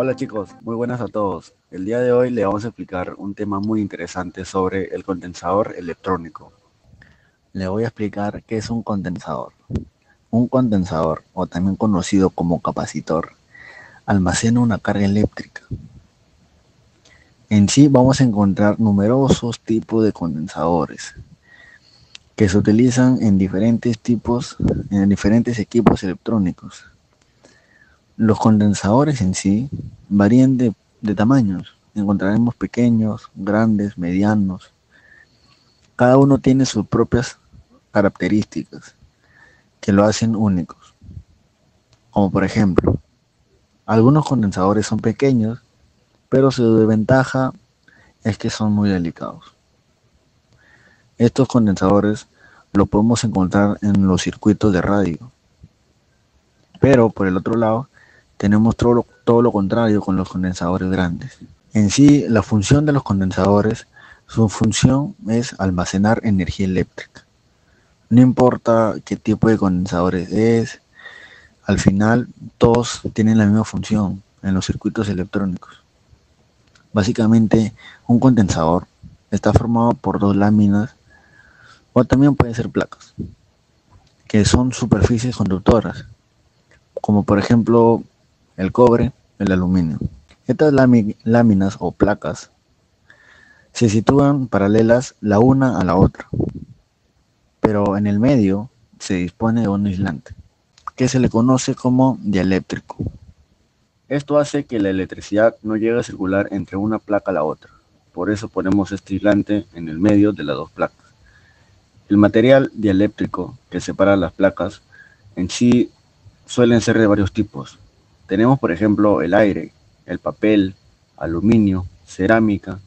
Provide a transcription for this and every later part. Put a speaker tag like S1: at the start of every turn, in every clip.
S1: Hola chicos, muy buenas a todos. El día de hoy le vamos a explicar un tema muy interesante sobre el condensador electrónico. Le voy a explicar qué es un condensador. Un condensador, o también conocido como capacitor, almacena una carga eléctrica. En sí vamos a encontrar numerosos tipos de condensadores que se utilizan en diferentes equipos electrónicos. Los condensadores en sí varían de tamaños. Encontraremos pequeños, grandes, medianos. Cada uno tiene sus propias características que lo hacen únicos. Como por ejemplo, algunos condensadores son pequeños, pero su desventaja es que son muy delicados. Estos condensadores los podemos encontrar en los circuitos de radio. Pero por el otro lado, tenemos todo lo contrario con los condensadores grandes. En sí, la función de los condensadores, su función es almacenar energía eléctrica. No importa qué tipo de condensadores es, al final todos tienen la misma función en los circuitos electrónicos. Básicamente, un condensador está formado por dos láminas o también pueden ser placas, que son superficies conductoras, como por ejemplo el cobre, el aluminio. Estas láminas o placas se sitúan paralelas la una a la otra, pero en el medio se dispone de un aislante, que se le conoce como dieléctrico. Esto hace que la electricidad no llegue a circular entre una placa a la otra. Por eso ponemos este aislante en el medio de las dos placas. El material dieléctrico que separa las placas en sí suelen ser de varios tipos. Tenemos por ejemplo el aire, el papel, aluminio, cerámica,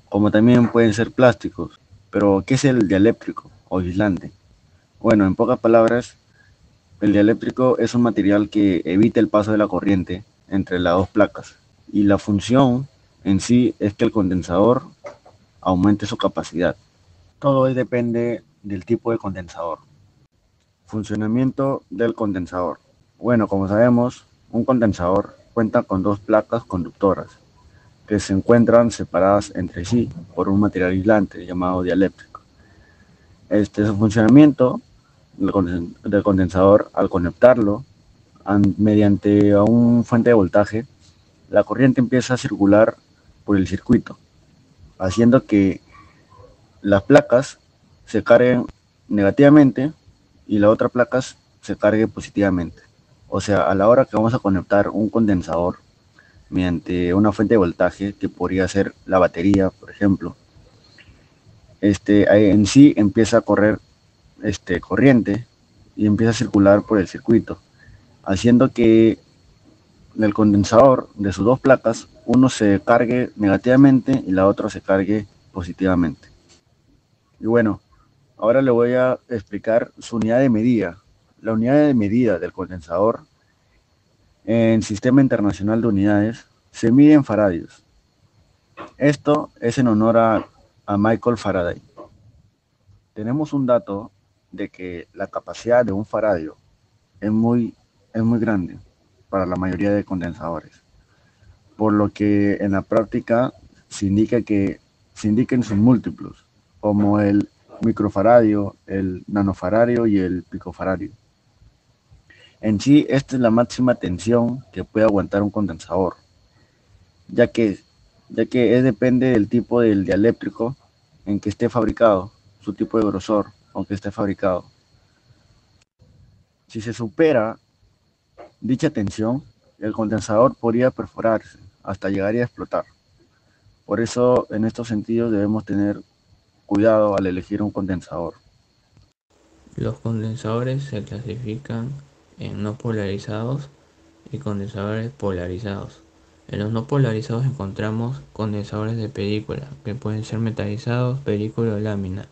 S1: como también pueden ser plásticos. Pero, ¿qué es el dieléctrico o aislante? Bueno, en pocas palabras, el dieléctrico es un material que evita el paso de la corriente entre las dos placas y la función en sí es que el condensador aumente su capacidad. Todo depende del tipo de condensador. Funcionamiento del condensador. Bueno, como sabemos, un condensador cuenta con dos placas conductoras que se encuentran separadas entre sí por un material aislante llamado dieléctrico. Su funcionamiento del condensador, al conectarlo mediante a un fuente de voltaje, la corriente empieza a circular por el circuito, haciendo que las placas se carguen negativamente y la otra placa se cargue positivamente. O sea, a la hora que vamos a conectar un condensador mediante una fuente de voltaje, que podría ser la batería, por ejemplo, en sí empieza a correr corriente y empieza a circular por el circuito, haciendo que el condensador de sus dos placas, uno se cargue negativamente y la otra se cargue positivamente. Y bueno, ahora le voy a explicar su unidad de medida. La unidad de medida del condensador en Sistema Internacional de Unidades se mide en faradios. Esto es en honor a Michael Faraday. Tenemos un dato de que la capacidad de un faradio es muy, es muy grande para la mayoría de condensadores, por lo que en la práctica se indiquen sus múltiplos, como el microfaradio, el nanofaradio y el picofaradio. En sí, esta es la máxima tensión que puede aguantar un condensador, ya que, depende del tipo del dieléctrico en que esté fabricado, su tipo de grosor, aunque esté fabricado. Si se supera dicha tensión, el condensador podría perforarse hasta llegar a explotar. Por eso, en estos sentidos, debemos tener cuidado al elegir un condensador.
S2: Los condensadores se clasifican en no polarizados y condensadores polarizados. En los no polarizados encontramos condensadores de película, que pueden ser metalizados, película o lámina.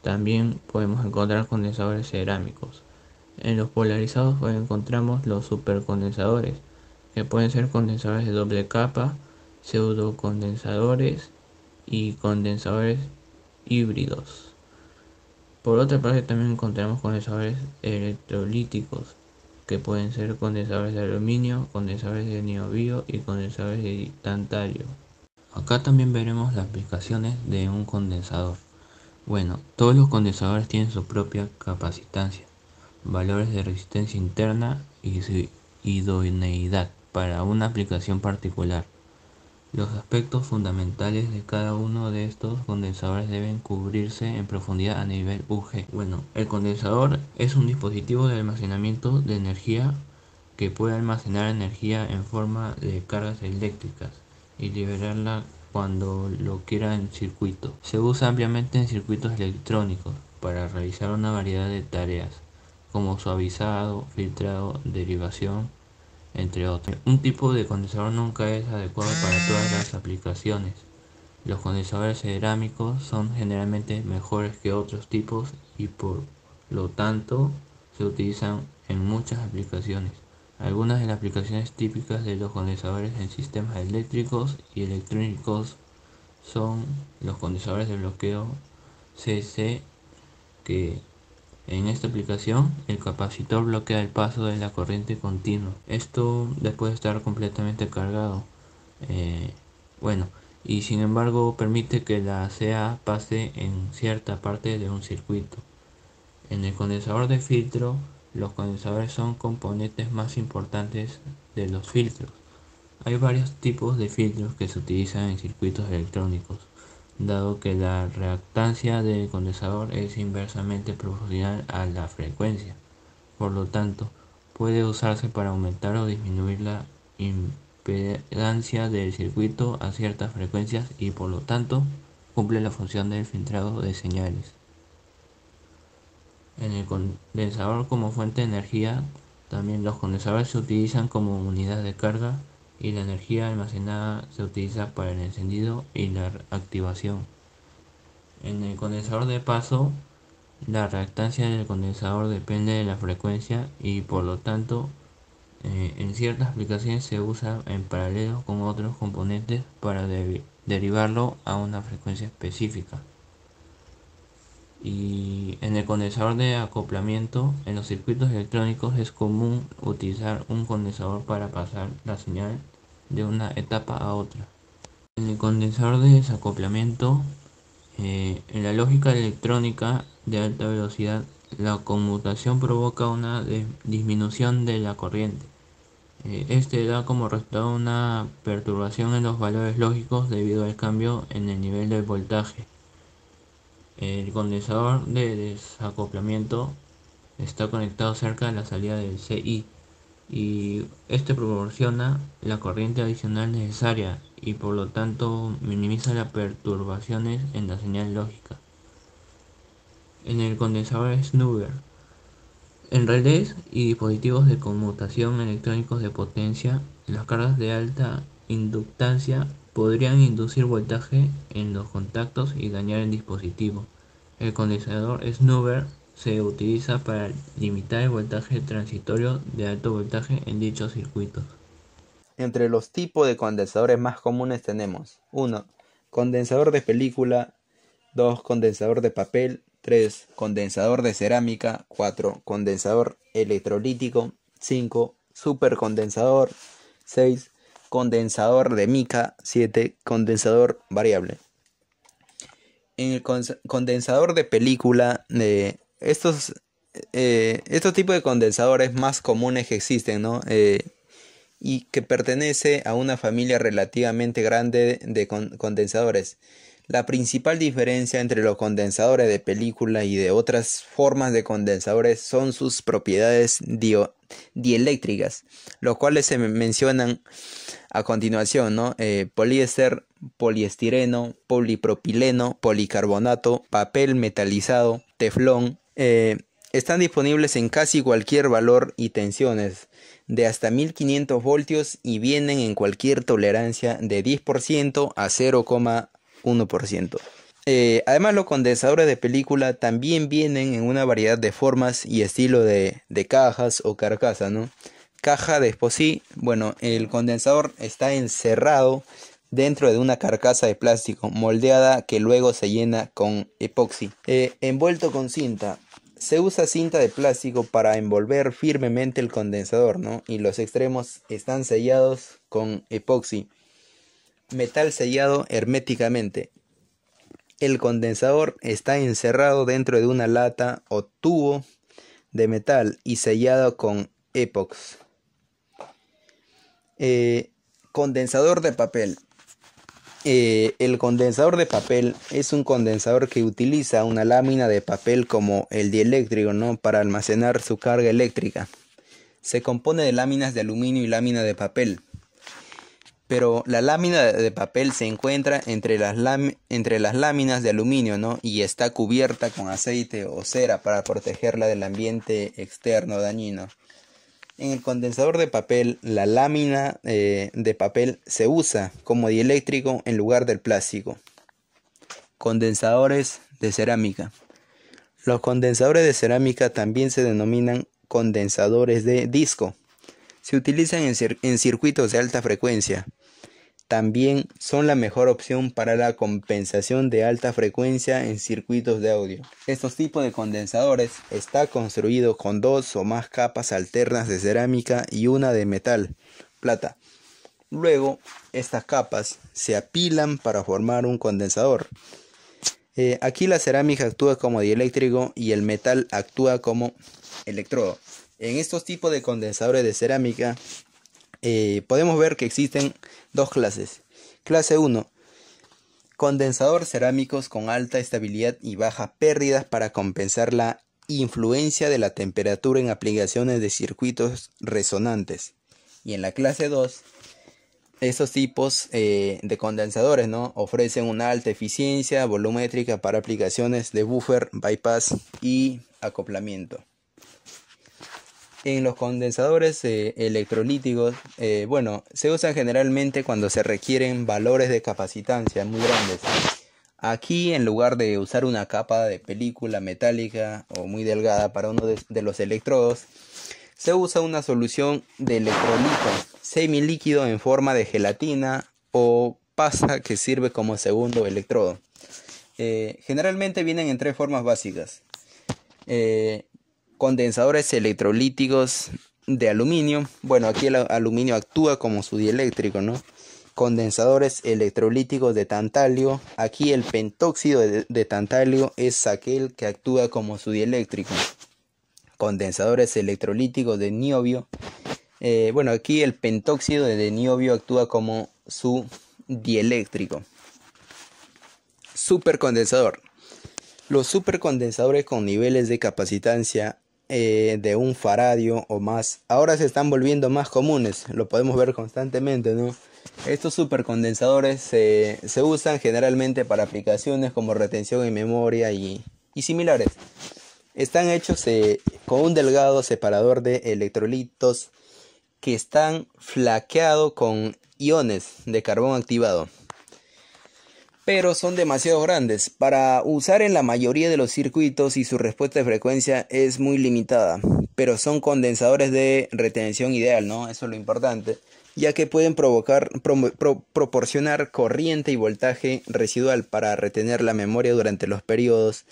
S2: También podemos encontrar condensadores cerámicos. En los polarizados pues encontramos los supercondensadores, que pueden ser condensadores de doble capa, pseudocondensadores y condensadores híbridos. Por otra parte también encontramos condensadores electrolíticos, que pueden ser condensadores de aluminio, condensadores de niobio y condensadores de tantalio. Acá también veremos las aplicaciones de un condensador. Bueno, todos los condensadores tienen su propia capacitancia, valores de resistencia interna y su idoneidad para una aplicación particular. Los aspectos fundamentales de cada uno de estos condensadores deben cubrirse en profundidad a nivel UG. Bueno, el condensador es un dispositivo de almacenamiento de energía que puede almacenar energía en forma de cargas eléctricas y liberarla cuando lo quiera en circuito. Se usa ampliamente en circuitos electrónicos para realizar una variedad de tareas, como suavizado, filtrado, derivación, entre otros. Un tipo de condensador nunca es adecuado para todas las aplicaciones. Los condensadores cerámicos son generalmente mejores que otros tipos y por lo tanto se utilizan en muchas aplicaciones. Algunas de las aplicaciones típicas de los condensadores en sistemas eléctricos y electrónicos son los condensadores de bloqueo CC, que en esta aplicación el capacitor bloquea el paso de la corriente continua. Esto después de estar completamente cargado. Bueno, y sin embargo permite que la CA pase en cierta parte de un circuito. En el condensador de filtro, los condensadores son componentes más importantes de los filtros. Hay varios tipos de filtros que se utilizan en circuitos electrónicos, dado que la reactancia del condensador es inversamente proporcional a la frecuencia. Por lo tanto, puede usarse para aumentar o disminuir la impedancia del circuito a ciertas frecuencias y por lo tanto cumple la función del filtrado de señales. En el condensador como fuente de energía, también los condensadores se utilizan como unidad de carga y la energía almacenada se utiliza para el encendido y la activación. En el condensador de paso, la reactancia del condensador depende de la frecuencia y por lo tanto en ciertas aplicaciones se usa en paralelo con otros componentes para derivarlo a una frecuencia específica. Y en el condensador de acoplamiento, en los circuitos electrónicos es común utilizar un condensador para pasar la señal de una etapa a otra. En el condensador de desacoplamiento, en la lógica electrónica de alta velocidad, la conmutación provoca una disminución de la corriente. Este da como resultado una perturbación en los valores lógicos debido al cambio en el nivel del voltaje. El condensador de desacoplamiento está conectado cerca de la salida del CI y este proporciona la corriente adicional necesaria y por lo tanto minimiza las perturbaciones en la señal lógica. En el condensador Snubber, en relés y dispositivos de conmutación electrónicos de potencia, las cargas de alta inductancia podrían inducir voltaje en los contactos y dañar el dispositivo. El condensador Snubber se utiliza para limitar el voltaje transitorio de alto voltaje en dichos circuitos.
S3: Entre los tipos de condensadores más comunes tenemos 1. Condensador de película, 2. Condensador de papel, 3. Condensador de cerámica, 4. Condensador electrolítico, 5. Supercondensador, 6. Condensador de mica, 7. Condensador variable. En el condensador de película, estos tipos de condensadores más comunes que existen, ¿no? Y que pertenece a una familia relativamente grande de condensadores. La principal diferencia entre los condensadores de película y de otras formas de condensadores son sus propiedades dieléctricas, los cuales se mencionan a continuación, ¿no? Poliéster, poliestireno, polipropileno, policarbonato, papel metalizado, teflón. Están disponibles en casi cualquier valor y tensiones de hasta 1500 voltios y vienen en cualquier tolerancia de 10% a 0,1%. Además, los condensadores de película también vienen en una variedad de formas y estilo de cajas o carcasa, ¿no? Caja de Esposí, bueno, el condensador está encerrado dentro de una carcasa de plástico moldeada que luego se llena con epoxi, envuelto con cinta. Se usa cinta de plástico para envolver firmemente el condensador, ¿no? Y los extremos están sellados con epoxi, metal sellado herméticamente. El condensador está encerrado dentro de una lata o tubo de metal y sellado con epox. Condensador de papel. El condensador de papel es un condensador que utiliza una lámina de papel como el dieléctrico, ¿no? Para almacenar su carga eléctrica. Se compone de láminas de aluminio y lámina de papel. Pero la lámina de papel se encuentra entre las láminas de aluminio, ¿no? Y está cubierta con aceite o cera para protegerla del ambiente externo dañino. En el condensador de papel, la lámina de papel se usa como dieléctrico en lugar del plástico. Condensadores de cerámica. Los condensadores de cerámica también se denominan condensadores de disco. Se utilizan en circuitos de alta frecuencia. También son la mejor opción para la compensación de alta frecuencia en circuitos de audio. Estos tipos de condensadores están construidos con 2 o más capas alternas de cerámica y una de metal, plata. Luego, estas capas se apilan para formar un condensador. Aquí la cerámica actúa como dieléctrico y el metal actúa como electrodo. En estos tipos de condensadores de cerámica podemos ver que existen dos clases. Clase 1. Condensador cerámicos con alta estabilidad y bajas pérdidas para compensar la influencia de la temperatura en aplicaciones de circuitos resonantes. Y en la clase 2, estos tipos de condensadores, ¿no? Ofrecen una alta eficiencia volumétrica para aplicaciones de buffer, bypass y acoplamiento. En los condensadores electrolíticos, se usan generalmente cuando se requieren valores de capacitancia muy grandes. Aquí, en lugar de usar una capa de película metálica o muy delgada para uno de los electrodos, se usa una solución de electrolito semilíquido en forma de gelatina o pasta que sirve como segundo electrodo. Generalmente vienen en 3 formas básicas. Condensadores electrolíticos de aluminio. Bueno, aquí el aluminio actúa como su dieléctrico, ¿no? Condensadores electrolíticos de tantalio. Aquí el pentóxido de tantalio es aquel que actúa como su dieléctrico. Condensadores electrolíticos de niobio. Aquí el pentóxido de niobio actúa como su dieléctrico. Supercondensador. Los supercondensadores con niveles de capacitancia de 1 faradio o más ahora se están volviendo más comunes. Lo podemos ver constantemente, ¿no? Estos supercondensadores se usan generalmente para aplicaciones como retención en memoria y similares. Están hechos con un delgado separador de electrolitos que están flaqueados con iones de carbón activado, pero son demasiado grandes para usar en la mayoría de los circuitos y su respuesta de frecuencia es muy limitada, pero son condensadores de retención ideal, ¿no? Eso es lo importante, ya que pueden proporcionar corriente y voltaje residual para retener la memoria durante los periodos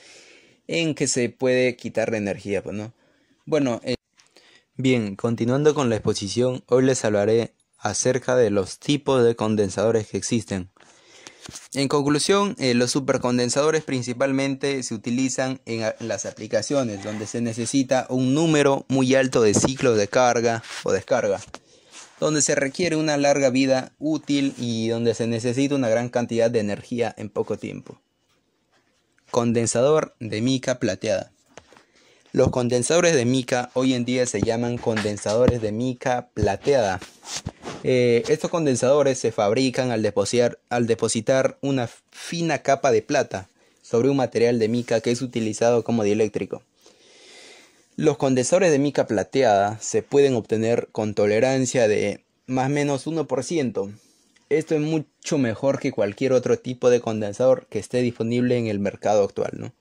S3: en que se puede quitar la energía, pues, ¿no? Bien, continuando con la exposición, hoy les hablaré acerca de los tipos de condensadores que existen. En conclusión, los supercondensadores principalmente se utilizan en las aplicaciones donde se necesita un número muy alto de ciclos de carga o descarga, donde se requiere una larga vida útil y donde se necesita una gran cantidad de energía en poco tiempo. Condensador de mica plateada. Los condensadores de mica hoy en día se llaman condensadores de mica plateada. Estos condensadores se fabrican al depositar una fina capa de plata sobre un material de mica que es utilizado como dieléctrico. Los condensadores de mica plateada se pueden obtener con tolerancia de más o menos 1%. Esto es mucho mejor que cualquier otro tipo de condensador que esté disponible en el mercado actual, ¿no?